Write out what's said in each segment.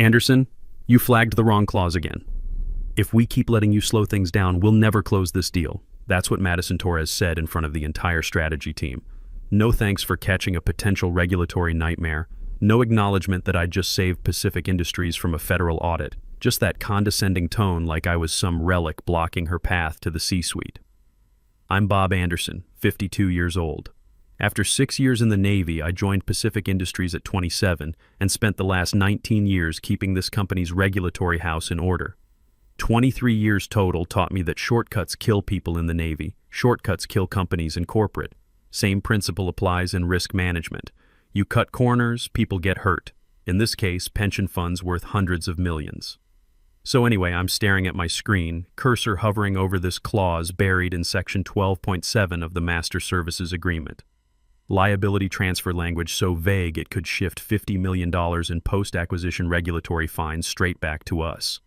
Anderson, you flagged the wrong clause again. If we keep letting you slow things down, we'll never close this deal. That's what Madison Torres said in front of the entire strategy team. No thanks for catching a potential regulatory nightmare. No acknowledgement that I'd just saved Pacific Industries from a federal audit. Just that condescending tone like I was some relic blocking her path to the C-suite. I'm Bob Anderson, 52 years old. After 6 years in the Navy, I joined Pacific Industries at 27 and spent the last 19 years keeping this company's regulatory house in order. 23 years total taught me that shortcuts kill people in the Navy. Shortcuts kill companies in corporate. Same principle applies in risk management. You cut corners, people get hurt. In this case, pension funds worth hundreds of millions. So anyway, I'm staring at my screen, cursor hovering over this clause buried in Section 12.7 of the Master Services Agreement. Liability transfer language so vague it could shift $50 million in post-acquisition regulatory fines straight back to us.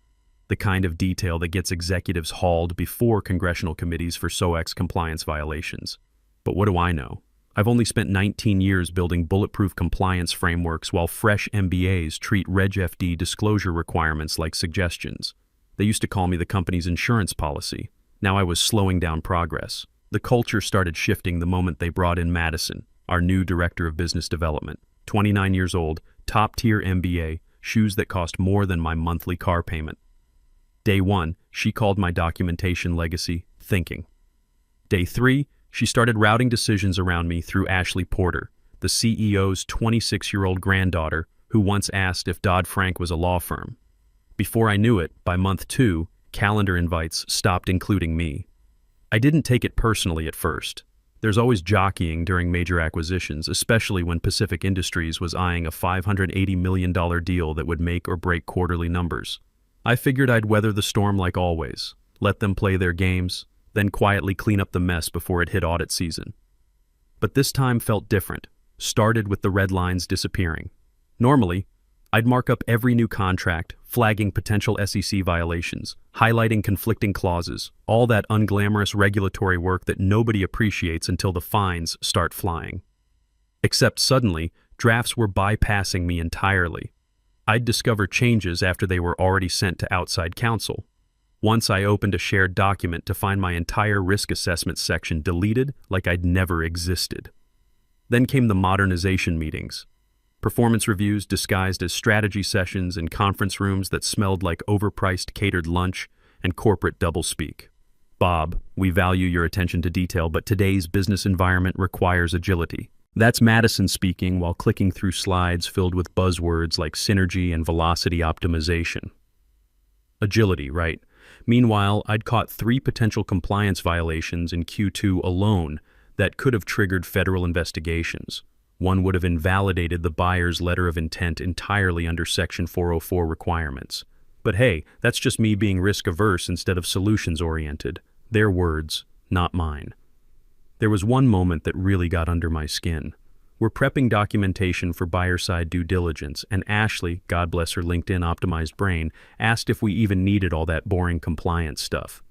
The kind of detail that gets executives hauled before congressional committees for SOX compliance violations. But what do I know? I've only spent 19 years building bulletproof compliance frameworks while fresh MBAs treat Reg FD disclosure requirements like suggestions. They used to call me the company's insurance policy. Now I was slowing down progress. The culture started shifting the moment they brought in Madison, our new director of business development. 29 years old, top-tier MBA, shoes that cost more than my monthly car payment. Day 1, she called my documentation legacy thinking. Day 3, she started routing decisions around me through Ashley Porter, the CEO's 26-year-old granddaughter who once asked if Dodd-Frank was a law firm. Before I knew it, by month 2, calendar invites stopped including me. I didn't take it personally at first. There's always jockeying during major acquisitions, especially when Pacific Industries was eyeing a $580 million deal that would make or break quarterly numbers. I figured I'd weather the storm like always, let them play their games, then quietly clean up the mess before it hit audit season. But this time felt different, started with the red lines disappearing. Normally, I'd mark up every new contract, flagging potential SEC violations, highlighting conflicting clauses, all that unglamorous regulatory work that nobody appreciates until the fines start flying. Except suddenly, drafts were bypassing me entirely. I'd discover changes after they were already sent to outside counsel. Once I opened a shared document to find my entire risk assessment section deleted like I'd never existed. Then came the modernization meetings. Performance reviews disguised as strategy sessions in conference rooms that smelled like overpriced catered lunch and corporate doublespeak. Bob, we value your attention to detail, but today's business environment requires agility. That's Madison speaking while clicking through slides filled with buzzwords like synergy and velocity optimization. Agility, right? Meanwhile, I'd caught 3 potential compliance violations in Q2 alone that could have triggered federal investigations. One would have invalidated the buyer's letter of intent entirely under Section 404 requirements. But hey, that's just me being risk-averse instead of solutions-oriented. Their words, not mine. There was one moment that really got under my skin. We're prepping documentation for buyer-side due diligence, and Ashley, God bless her LinkedIn-optimized brain, asked if we even needed all that boring compliance stuff.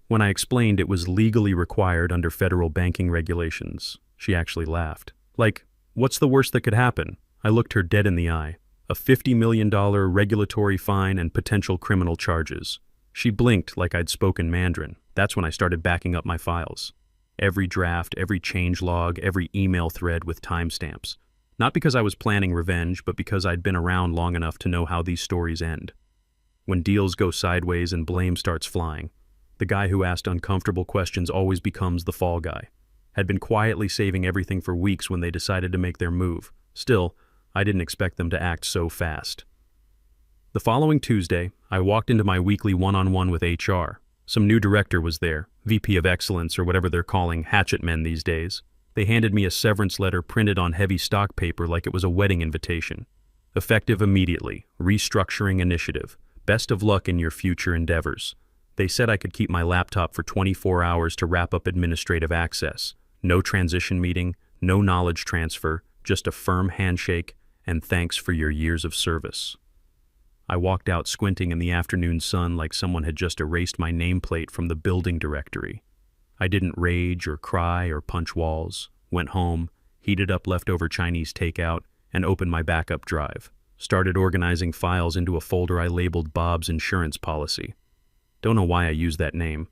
When I explained it was legally required under federal banking regulations, she actually laughed. Like, what's the worst that could happen? I looked her dead in the eye. A $50 million regulatory fine and potential criminal charges. She blinked like I'd spoken Mandarin. That's when I started backing up my files. Every draft, every change log, every email thread with timestamps. Not because I was planning revenge, but because I'd been around long enough to know how these stories end. When deals go sideways and blame starts flying, the guy who asked uncomfortable questions always becomes the fall guy. Had been quietly saving everything for weeks when they decided to make their move. Still, I didn't expect them to act so fast. The following Tuesday, I walked into my weekly one-on-one with HR. Some new director was there, VP of Excellence or whatever they're calling hatchet men these days. They handed me a severance letter printed on heavy stock paper like it was a wedding invitation. Effective immediately, restructuring initiative. Best of luck in your future endeavors. They said I could keep my laptop for 24 hours to wrap up administrative access. No transition meeting, no knowledge transfer, just a firm handshake and thanks for your years of service. I walked out squinting in the afternoon sun like someone had just erased my nameplate from the building directory. I didn't rage or cry or punch walls, went home, heated up leftover Chinese takeout, and opened my backup drive. started organizing files into a folder I labeled Bob's insurance policy. Don't know why I used that name.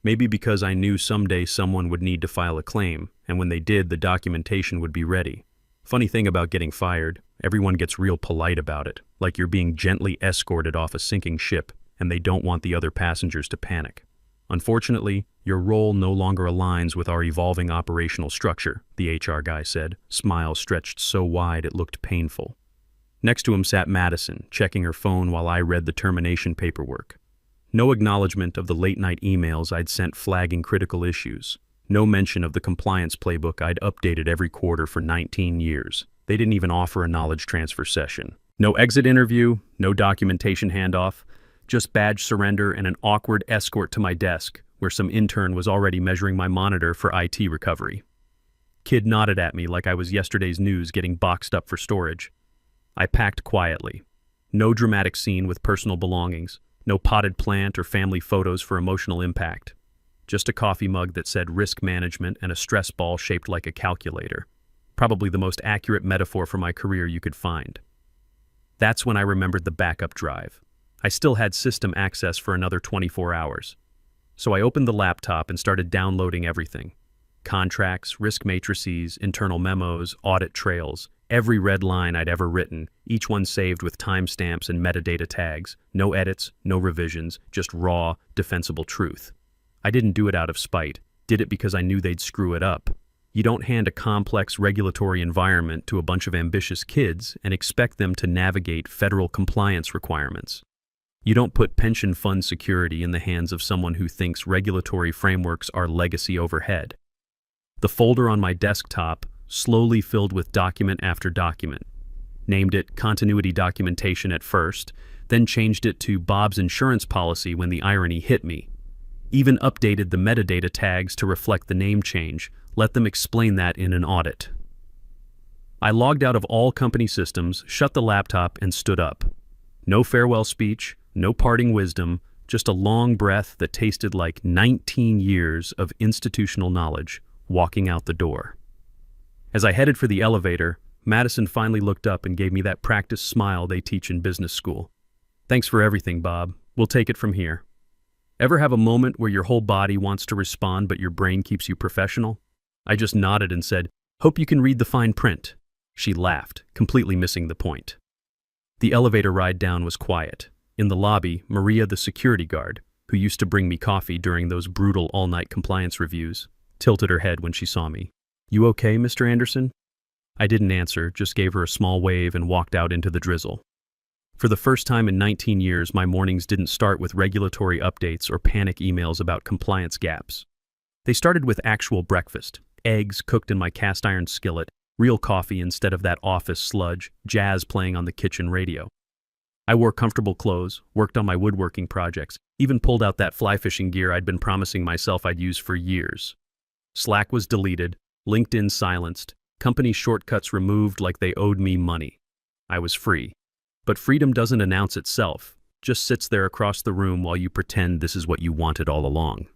Maybe because I knew someday someone would need to file a claim, and when they did, the documentation would be ready. Funny thing about getting fired, everyone gets real polite about it, like you're being gently escorted off a sinking ship, and they don't want the other passengers to panic. Unfortunately, your role no longer aligns with our evolving operational structure, the HR guy said, smile stretched so wide it looked painful. Next to him sat Madison, checking her phone while I read the termination paperwork. No acknowledgement of the late-night emails I'd sent flagging critical issues. No mention of the compliance playbook I'd updated every quarter for 19 years. They didn't even offer a knowledge transfer session. No exit interview, no documentation handoff, just badge surrender and an awkward escort to my desk, where some intern was already measuring my monitor for IT recovery. Kid nodded at me like I was yesterday's news getting boxed up for storage. I packed quietly. No dramatic scene with personal belongings. No potted plant or family photos for emotional impact. Just a coffee mug that said risk management and a stress ball shaped like a calculator. Probably the most accurate metaphor for my career you could find. That's when I remembered the backup drive. I still had system access for another 24 hours. So I opened the laptop and started downloading everything. Contracts, risk matrices, internal memos, audit trails, every red line I'd ever written, each one saved with timestamps and metadata tags. No edits, no revisions, just raw, defensible truth. I didn't do it out of spite, did it because I knew they'd screw it up. You don't hand a complex regulatory environment to a bunch of ambitious kids and expect them to navigate federal compliance requirements. You don't put pension fund security in the hands of someone who thinks regulatory frameworks are legacy overhead. The folder on my desktop slowly filled with document after document. Named it continuity documentation at first, then changed it to Bob's insurance policy when the irony hit me. Even updated the metadata tags to reflect the name change, let them explain that in an audit. I logged out of all company systems, shut the laptop, and stood up. No farewell speech, no parting wisdom, just a long breath that tasted like 19 years of institutional knowledge walking out the door. As I headed for the elevator, Madison finally looked up and gave me that practice smile they teach in business school. Thanks for everything, Bob. We'll take it from here. Ever have a moment where your whole body wants to respond but your brain keeps you professional? I just nodded and said, "Hope you can read the fine print." She laughed, completely missing the point. The elevator ride down was quiet. In the lobby, Maria, the security guard, who used to bring me coffee during those brutal all-night compliance reviews, tilted her head when she saw me. "You okay, Mr. Anderson?" I didn't answer, just gave her a small wave and walked out into the drizzle. For the first time in 19 years, my mornings didn't start with regulatory updates or panic emails about compliance gaps. They started with actual breakfast, eggs cooked in my cast iron skillet, real coffee instead of that office sludge, jazz playing on the kitchen radio. I wore comfortable clothes, worked on my woodworking projects, even pulled out that fly fishing gear I'd been promising myself I'd use for years. Slack was deleted, LinkedIn silenced, company shortcuts removed like they owed me money. I was free. But freedom doesn't announce itself, just sits there across the room while you pretend this is what you wanted all along.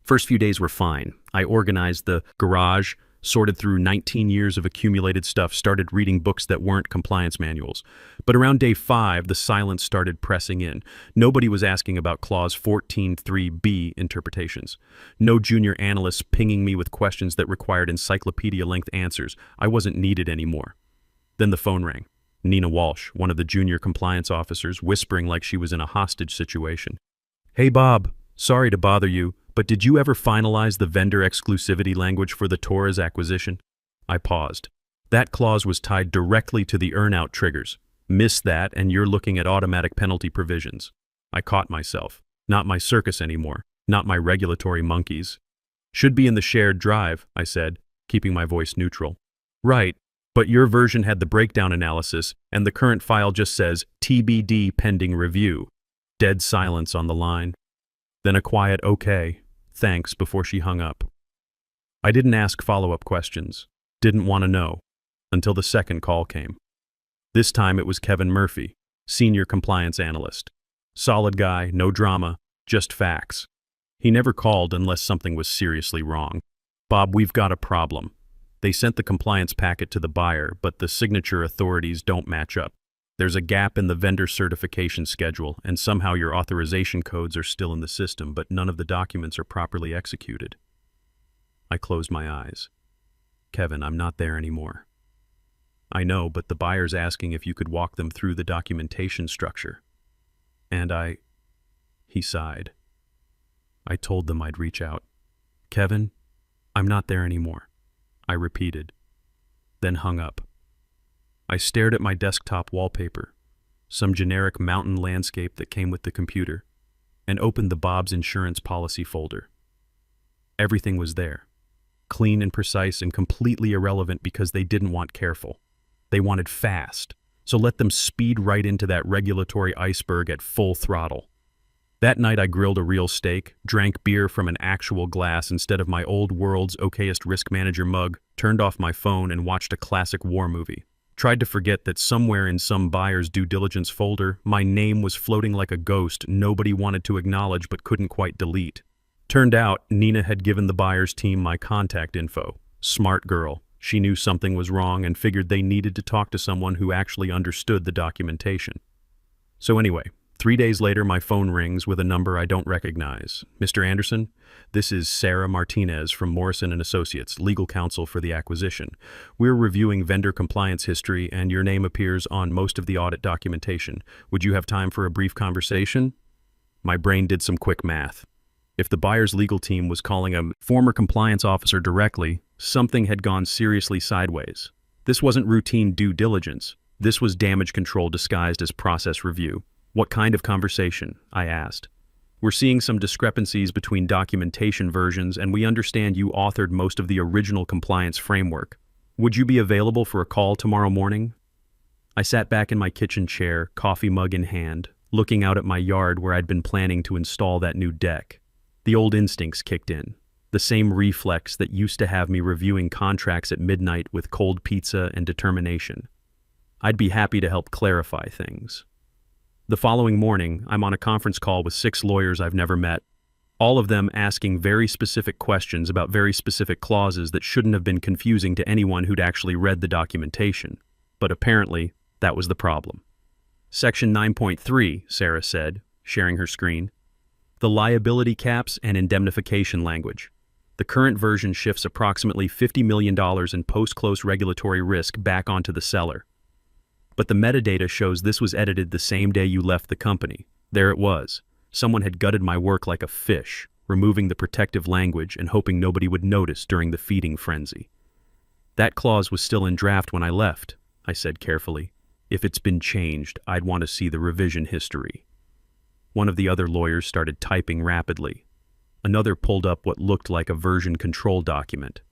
First few days were fine. I organized the garage, sorted through 19 years of accumulated stuff, started reading books that weren't compliance manuals. But around day 5, the silence started pressing in. Nobody was asking about Clause 14.3b interpretations. No junior analysts pinging me with questions that required encyclopedia-length answers. I wasn't needed anymore. Then the phone rang. Nina Walsh, one of the junior compliance officers, whispering like she was in a hostage situation. "Hey Bob, sorry to bother you, but did you ever finalize the vendor exclusivity language for the Torres acquisition?" I paused. That clause was tied directly to the earn-out triggers. Miss that and you're looking at automatic penalty provisions. I caught myself. Not my circus anymore. Not my regulatory monkeys. "Should be in the shared drive," I said, keeping my voice neutral. "Right. But your version had the breakdown analysis, and the current file just says TBD pending review." Dead silence on the line. Then a quiet "okay, thanks" before she hung up. I didn't ask follow-up questions. Didn't want to know. Until the second call came. This time it was Kevin Murphy, senior compliance analyst. Solid guy, no drama, just facts. He never called unless something was seriously wrong. "Bob, we've got a problem. They sent the compliance packet to the buyer, but the signature authorities don't match up. There's a gap in the vendor certification schedule, and somehow your authorization codes are still in the system, but none of the documents are properly executed. I closed my eyes. Kevin, I'm not there anymore. I know, but the buyer's asking if you could walk them through the documentation structure. He sighed. I told them I'd reach out. Kevin, I'm not there anymore, I repeated, then hung up. I stared at my desktop wallpaper, some generic mountain landscape that came with the computer, and opened the Bob's insurance policy folder. Everything was there, clean and precise and completely irrelevant because they didn't want careful. They wanted fast, so let them speed right into that regulatory iceberg at full throttle. That night I grilled a real steak, drank beer from an actual glass instead of my old world's okayest risk manager mug, turned off my phone and watched a classic war movie. Tried to forget that somewhere in some buyer's due diligence folder, my name was floating like a ghost nobody wanted to acknowledge but couldn't quite delete. Turned out, Nina had given the buyer's team my contact info. Smart girl. She knew something was wrong and figured they needed to talk to someone who actually understood the documentation. So anyway, 3 days later my phone rings with a number I don't recognize. Mr. Anderson, this is Sarah Martinez from Morrison & Associates, legal counsel for the acquisition. We're reviewing vendor compliance history and your name appears on most of the audit documentation. Would you have time for a brief conversation? My brain did some quick math. If the buyer's legal team was calling a former compliance officer directly, something had gone seriously sideways. This wasn't routine due diligence. This was damage control disguised as process review. What kind of conversation? I asked. We're seeing some discrepancies between documentation versions, and we understand you authored most of the original compliance framework. Would you be available for a call tomorrow morning? I sat back in my kitchen chair, coffee mug in hand, looking out at my yard where I'd been planning to install that new deck. The old instincts kicked in, the same reflex that used to have me reviewing contracts at midnight with cold pizza and determination. I'd be happy to help clarify things. The following morning, I'm on a conference call with 6 lawyers I've never met, all of them asking very specific questions about very specific clauses that shouldn't have been confusing to anyone who'd actually read the documentation. But apparently, that was the problem. Section 9.3, Sarah said, sharing her screen. The liability caps and indemnification language. The current version shifts approximately $50 million in post-close regulatory risk back onto the seller. But the metadata shows this was edited the same day you left the company. There it was. Someone had gutted my work like a fish, removing the protective language and hoping nobody would notice during the feeding frenzy. That clause was still in draft when I left, I said carefully. If it's been changed, I'd want to see the revision history. One of the other lawyers started typing rapidly. Another pulled up what looked like a version control document.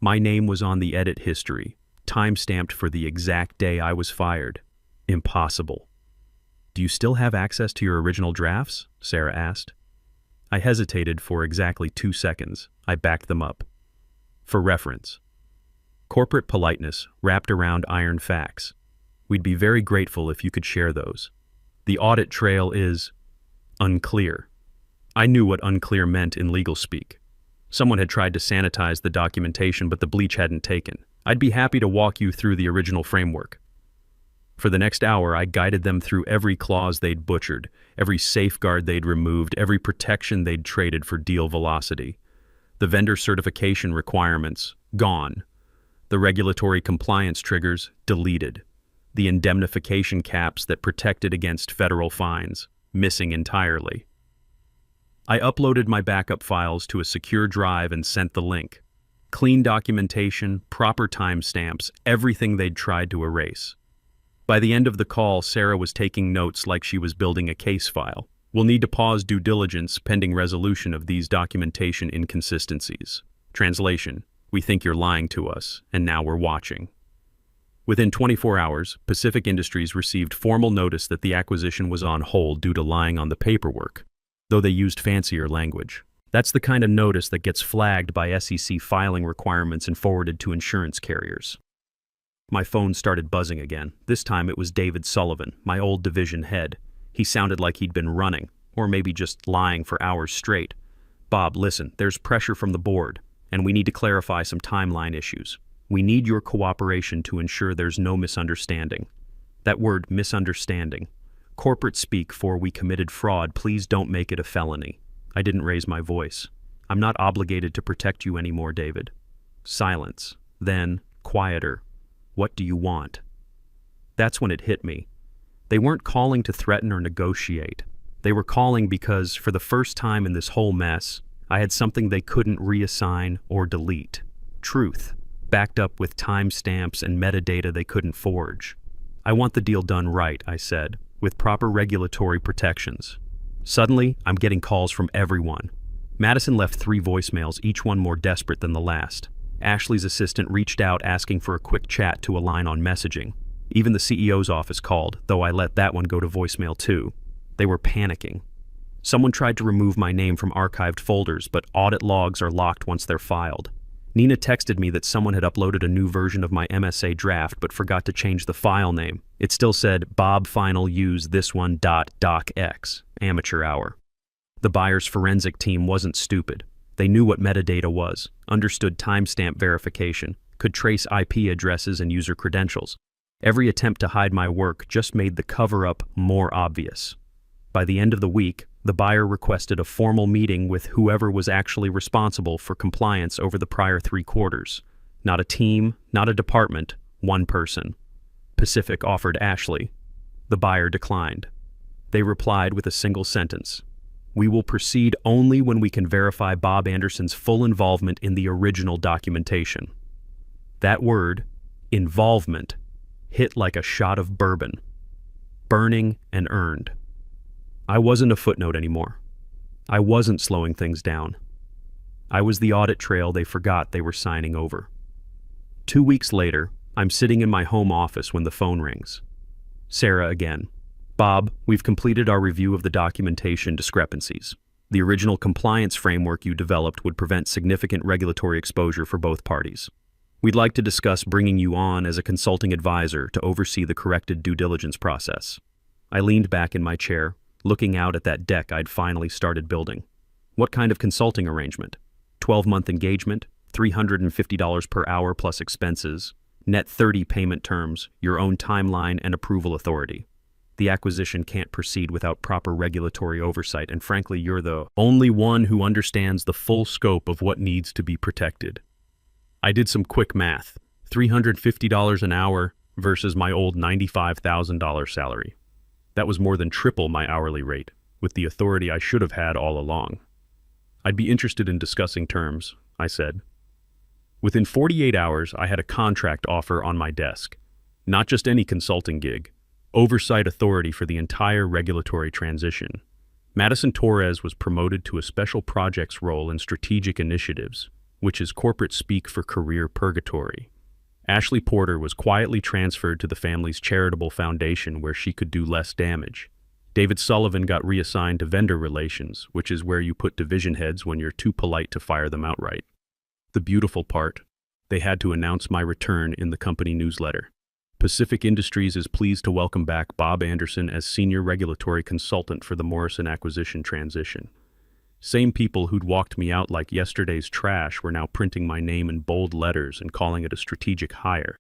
My name was on the edit history, time-stamped for the exact day I was fired. Impossible. Do you still have access to your original drafts? Sarah asked. I hesitated for exactly 2 seconds. I backed them up. For reference. Corporate politeness wrapped around iron facts. We'd be very grateful if you could share those. The audit trail is unclear. I knew what unclear meant in legal speak. Someone had tried to sanitize the documentation, but the bleach hadn't taken. I'd be happy to walk you through the original framework. For the next hour, I guided them through every clause they'd butchered, every safeguard they'd removed, every protection they'd traded for deal velocity. The vendor certification requirements, gone. The regulatory compliance triggers, deleted. The indemnification caps that protected against federal fines, missing entirely. I uploaded my backup files to a secure drive and sent the link. Clean documentation, proper timestamps, everything they'd tried to erase. By the end of the call, Sarah was taking notes like she was building a case file. We'll need to pause due diligence pending resolution of these documentation inconsistencies. Translation: we think you're lying to us, and now we're watching. Within 24 hours, Pacific Industries received formal notice that the acquisition was on hold due to lying on the paperwork, though they used fancier language. That's the kind of notice that gets flagged by SEC filing requirements and forwarded to insurance carriers. My phone started buzzing again. This time it was David Sullivan, my old division head. He sounded like he'd been running, or maybe just lying for hours straight. Bob, listen, there's pressure from the board, and we need to clarify some timeline issues. We need your cooperation to ensure there's no misunderstanding. That word, misunderstanding. Corporate speak for we committed fraud, please don't make it a felony. I didn't raise my voice. I'm not obligated to protect you anymore, David. Silence. Then, quieter. What do you want? That's when it hit me. They weren't calling to threaten or negotiate. They were calling because, for the first time in this whole mess, I had something they couldn't reassign or delete. Truth, backed up with timestamps and metadata they couldn't forge. I want the deal done right, I said, with proper regulatory protections. Suddenly, I'm getting calls from everyone. Madison left 3 voicemails, each one more desperate than the last. Ashley's assistant reached out asking for a quick chat to align on messaging. Even the CEO's office called, though I let that one go to voicemail too. They were panicking. Someone tried to remove my name from archived folders, but audit logs are locked once they're filed. Nina texted me that someone had uploaded a new version of my MSA draft but forgot to change the file name. It still said Bob Final use this one .docx, amateur hour. The buyer's forensic team wasn't stupid. They knew what metadata was, understood timestamp verification, could trace IP addresses and user credentials. Every attempt to hide my work just made the cover-up more obvious. By the end of the week, the buyer requested a formal meeting with whoever was actually responsible for compliance over the prior 3 quarters. Not a team, not a department, one person. Pacific offered Ashley. The buyer declined. They replied with a single sentence. We will proceed only when we can verify Bob Anderson's full involvement in the original documentation. That word, involvement, hit like a shot of bourbon. Burning and earned. I wasn't a footnote anymore. I wasn't slowing things down. I was the audit trail they forgot they were signing over. 2 weeks later, I'm sitting in my home office when the phone rings. Sarah again. Bob, we've completed our review of the documentation discrepancies. The original compliance framework you developed would prevent significant regulatory exposure for both parties. We'd like to discuss bringing you on as a consulting advisor to oversee the corrected due diligence process. I leaned back in my chair, looking out at that deck I'd finally started building. What kind of consulting arrangement? 12-month engagement, $350 per hour plus expenses, net 30 payment terms, your own timeline and approval authority. The acquisition can't proceed without proper regulatory oversight, and frankly, you're the only one who understands the full scope of what needs to be protected. I did some quick math. $350 an hour versus my old $95,000 salary. That was more than triple my hourly rate, with the authority I should have had all along. I'd be interested in discussing terms, I said. Within 48 hours, I had a contract offer on my desk. Not just any consulting gig. Oversight authority for the entire regulatory transition. Madison Torres was promoted to a special projects role in strategic initiatives, which is corporate speak for career purgatory. Ashley Porter was quietly transferred to the family's charitable foundation where she could do less damage. David Sullivan got reassigned to vendor relations, which is where you put division heads when you're too polite to fire them outright. The beautiful part, they had to announce my return in the company newsletter. Pacific Industries is pleased to welcome back Bob Anderson as Senior Regulatory Consultant for the Morrison acquisition transition. Same people who'd walked me out like yesterday's trash were now printing my name in bold letters and calling it a strategic hire.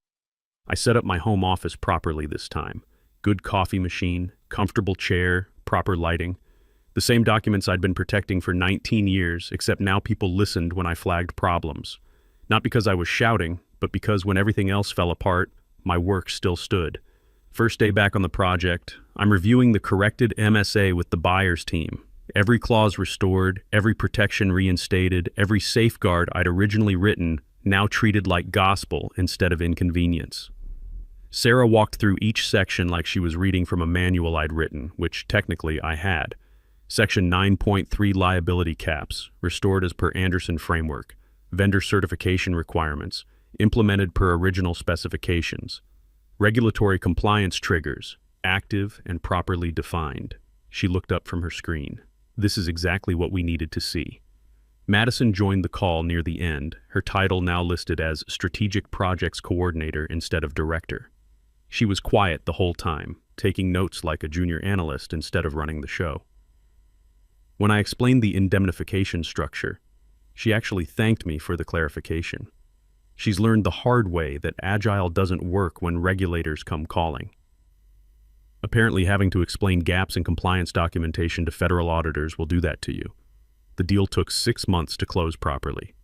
I set up my home office properly this time. Good coffee machine, comfortable chair, proper lighting. The same documents I'd been protecting for 19 years, except now people listened when I flagged problems. Not because I was shouting, but because when everything else fell apart, my work still stood. First day back on the project, I'm reviewing the corrected MSA with the buyer's team. Every clause restored, every protection reinstated, every safeguard I'd originally written now treated like gospel instead of inconvenience. Sarah walked through each section like she was reading from a manual I'd written, which technically I had. Section 9.3 Liability caps, restored as per Anderson framework. Vendor certification requirements, implemented per original specifications. Regulatory compliance triggers, active and properly defined. She looked up from her screen. This is exactly what we needed to see. Madison joined the call near the end, her title now listed as Strategic Projects Coordinator instead of Director. She was quiet the whole time, taking notes like a junior analyst instead of running the show. When I explained the indemnification structure, she actually thanked me for the clarification. She's learned the hard way that Agile doesn't work when regulators come calling. Apparently, having to explain gaps in compliance documentation to federal auditors will do that to you. The deal took 6 months to close properly.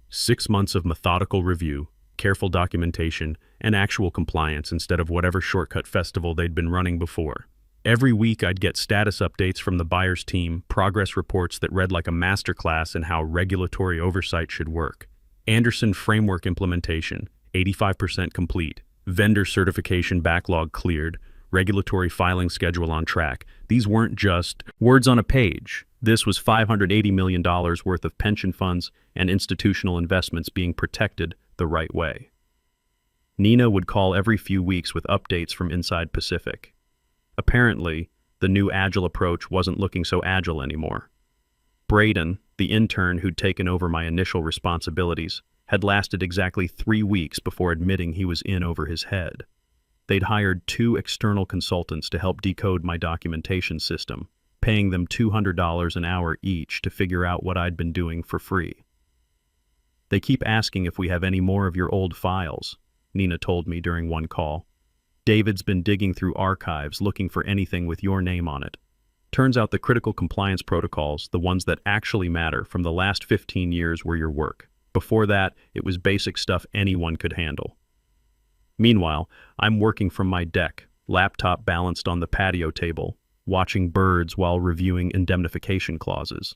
6 months of methodical review, careful documentation, and actual compliance instead of whatever shortcut festival they'd been running before. Every week I'd get status updates from the buyer's team, progress reports that read like a masterclass in how regulatory oversight should work. Anderson framework implementation, 85% complete. Vendor certification backlog cleared. Regulatory filing schedule on track. These weren't just words on a page. This was $580 million worth of pension funds and institutional investments being protected the right way. Nina would call every few weeks with updates from inside Pacific. Apparently, the new agile approach wasn't looking so agile anymore. Braden, the intern who'd taken over my initial responsibilities, had lasted exactly 3 weeks before admitting he was in over his head. They'd hired 2 external consultants to help decode my documentation system, paying them $200 an hour each to figure out what I'd been doing for free. They keep asking if we have any more of your old files, Nina told me during one call. David's been digging through archives looking for anything with your name on it. Turns out the critical compliance protocols, the ones that actually matter from the last 15 years, were your work. Before that, it was basic stuff anyone could handle. Meanwhile, I'm working from my deck, laptop balanced on the patio table, watching birds while reviewing indemnification clauses.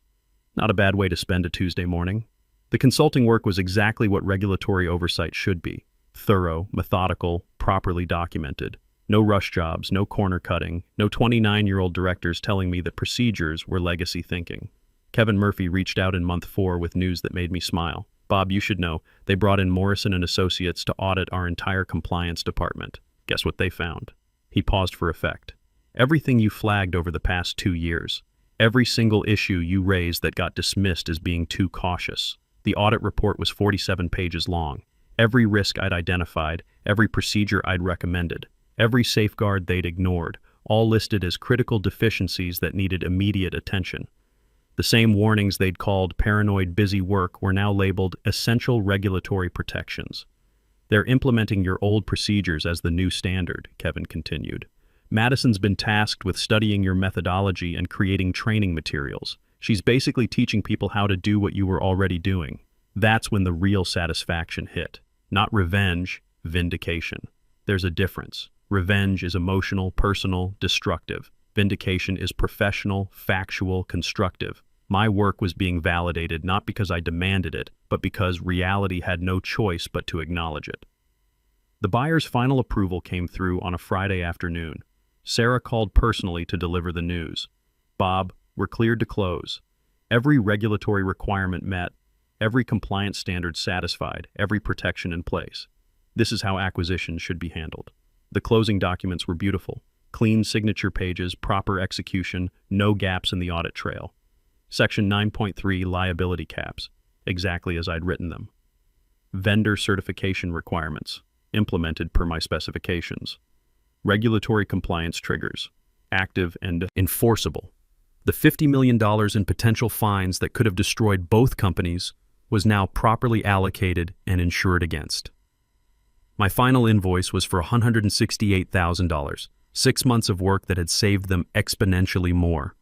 Not a bad way to spend a Tuesday morning. The consulting work was exactly what regulatory oversight should be. Thorough, methodical, properly documented. No rush jobs, no corner cutting, no 29-year-old directors telling me that procedures were legacy thinking. Kevin Murphy reached out in month 4 with news that made me smile. Bob, you should know, they brought in Morrison and Associates to audit our entire compliance department. Guess what they found? He paused for effect. Everything you flagged over the past 2 years. Every single issue you raised that got dismissed as being too cautious. The audit report was 47 pages long. Every risk I'd identified, every procedure I'd recommended, every safeguard they'd ignored, all listed as critical deficiencies that needed immediate attention. The same warnings they'd called paranoid busy work were now labeled essential regulatory protections. They're implementing your old procedures as the new standard, Kevin continued. Madison's been tasked with studying your methodology and creating training materials. She's basically teaching people how to do what you were already doing. That's when the real satisfaction hit. Not revenge, vindication. There's a difference. Revenge is emotional, personal, destructive. Vindication is professional, factual, constructive. My work was being validated not because I demanded it, but because reality had no choice but to acknowledge it. The buyer's final approval came through on a Friday afternoon. Sarah called personally to deliver the news. Bob, we're cleared to close. Every regulatory requirement met, every compliance standard satisfied, every protection in place. This is how acquisitions should be handled. The closing documents were beautiful. Clean signature pages, proper execution, no gaps in the audit trail. Section 9.3 liability caps, exactly as I'd written them. Vendor certification requirements, implemented per my specifications. Regulatory compliance triggers, active and enforceable. The $50 million in potential fines that could have destroyed both companies was now properly allocated and insured against. My final invoice was for $168,000, 6 months of work that had saved them exponentially more.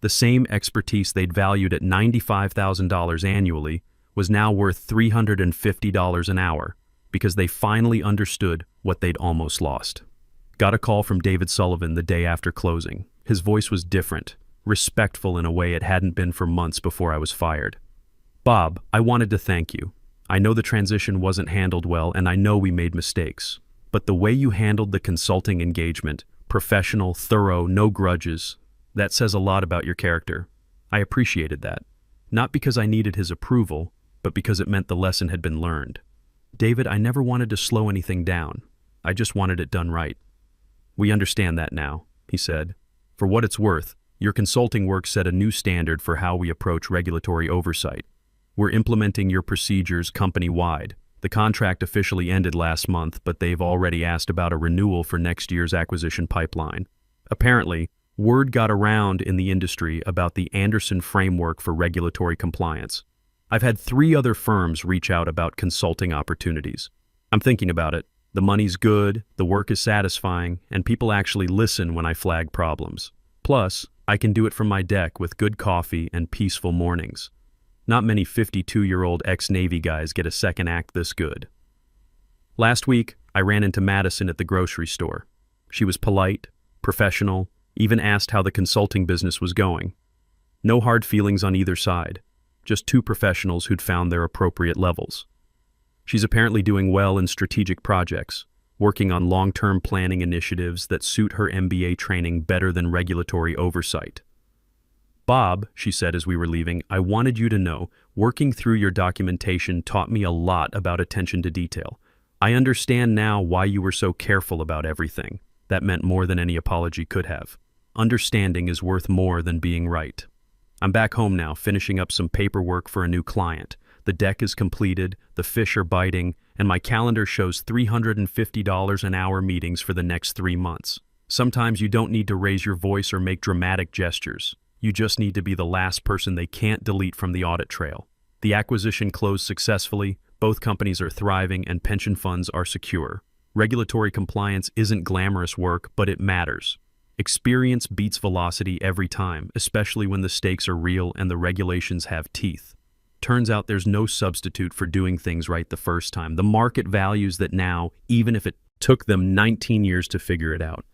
The same expertise they'd valued at $95,000 annually was now worth $350 an hour because they finally understood what they'd almost lost. Got a call from David Sullivan the day after closing. His voice was different, respectful in a way it hadn't been for months before I was fired. Bob, I wanted to thank you. I know the transition wasn't handled well and I know we made mistakes. But the way you handled the consulting engagement, professional, thorough, no grudges, that says a lot about your character. I appreciated that. Not because I needed his approval, but because it meant the lesson had been learned. David, I never wanted to slow anything down. I just wanted it done right. We understand that now, he said. For what it's worth, your consulting work set a new standard for how we approach regulatory oversight. We're implementing your procedures company-wide. The contract officially ended last month, but they've already asked about a renewal for next year's acquisition pipeline. Apparently, word got around in the industry about the Anderson framework for regulatory compliance. I've had 3 other firms reach out about consulting opportunities. I'm thinking about it, The money's good, the work is satisfying, and people actually listen when I flag problems. Plus, I can do it from my deck with good coffee and peaceful mornings. Not many 52-year-old ex-Navy guys get a second act this good. Last week, I ran into Madison at the grocery store. She was polite, professional, even asked how the consulting business was going. No hard feelings on either side, just two professionals who'd found their appropriate levels. She's apparently doing well in strategic projects, working on long-term planning initiatives that suit her MBA training better than regulatory oversight. "Bob," she said as we were leaving, "I wanted you to know, working through your documentation taught me a lot about attention to detail. I understand now why you were so careful about everything. That meant more than any apology could have. Understanding is worth more than being right." I'm back home now, finishing up some paperwork for a new client. The deck is completed, the fish are biting, and my calendar shows $350 an hour meetings for the next 3 months. Sometimes you don't need to raise your voice or make dramatic gestures. You just need to be the last person they can't delete from the audit trail. The acquisition closed successfully, both companies are thriving, and pension funds are secure. Regulatory compliance isn't glamorous work, but it matters. Experience beats velocity every time, especially when the stakes are real and the regulations have teeth. Turns out there's no substitute for doing things right the first time. The market values that now, even if it took them 19 years to figure it out.